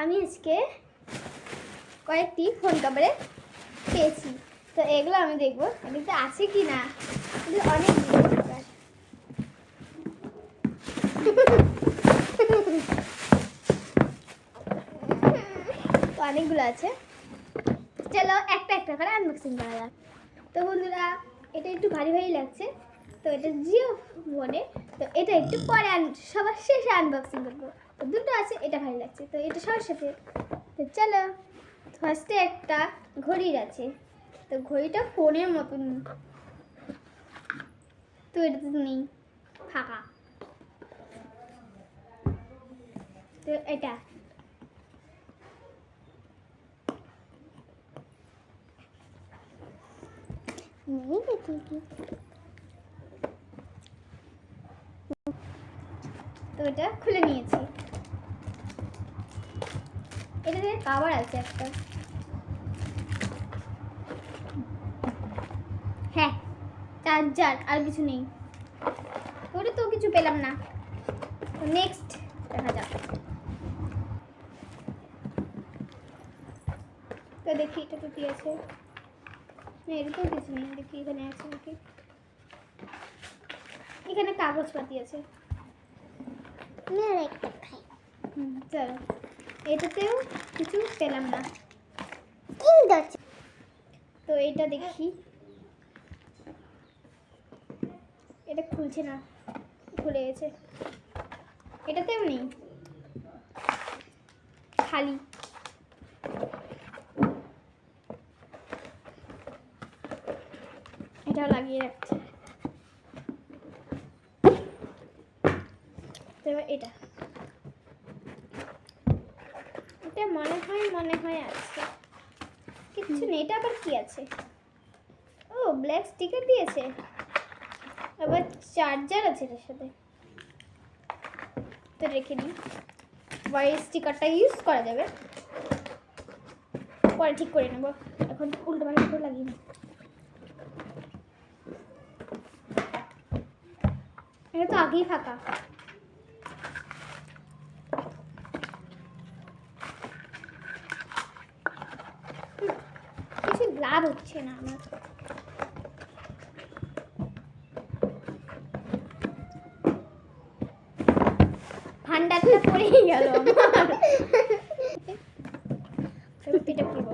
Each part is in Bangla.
আমি আজকে কয়েকটি ফোন কভারে পেয়েছি, তো এগুলো আমি দেখবো এগুলো আছে কি না। অনেক তো অনেকগুলো আছে, চলো একটা একটা করে আনবক্সিং করা যাক। তো বন্ধুরা, এটা একটু ভারী ভারী লাগছে, তো এটা জিও ফোনে, তো এটা একটু পরে সবার শেষে আনবক্সিং করবো। তো দুটো আছে, এটা ভারী লাগছে, তো এটা সবার সাথে। তো চলো, ফার্স্টে একটা ঘড়ির আছে, তো ঘড়িটা ফোনের মতন, তো এটা তো নেই, ফাঁকা। তো এটা তো এটা খুলে নিয়েছি। এটাতে কভার আছে একটা, হ্যাঁ চার্জার, আর কিছু নেই। ওটা তো কিছু পেলাম না। তো নেক্সট দেখা যাক। তো দেখি এটা তো কি আছে, না এটাতেও কিছু নেই। দেখি এখানে আছে নাকি, এখানে কাগজপাতি আছে। চলো, এটাতেও কিছু পেলাম না। তো এটা দেখি, এটা খুলছে না, খুলে গেছে। এটাতেও নেই, খালি। এটাও লাগিয়ে রাখছে। এটা এটা মনে হয় আছে, কিছু নেই। এটা আবার কি আছে? ও, ব্ল্যাক স্টিকার দিয়েছে, আবার চার্জার আছে এটার সাথে। তো রেখে দিই, ওয়াই স্টিকারটা ইউজ করা যাবে, পরে ঠিক করে নেব। এখন উল্টো পাল্টা করে লাগিয়ে নিই। এটা তো আগেই ফাঁকা। কিছু লাভ হচ্ছে না আমার। ভান্ডারটা পড়েই গেল আমার। এটা করবো,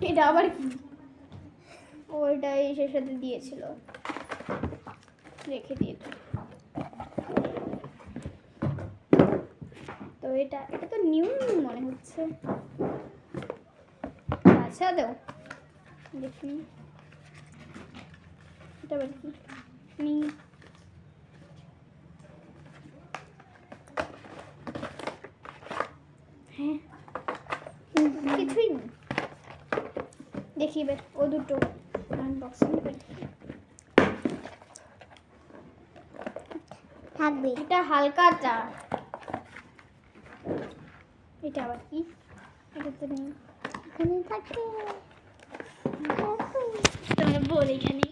এটা আবার কি? ওইটা এসের সাথে দিয়েছিল, রেখে দিয়ে। তো এটা তো নিউ মনে হচ্ছে। আচ্ছা দাও দেখি, এটা আবার কি? হ্যাঁ, কিছুই নেই। দেখি এবার ও দুটো আনবক্সিং করি। থাকবে, এটা হালকাটা। এটা আবার কি? এটা তো নেই, এখানে থাকে। তোমরা বল এখানে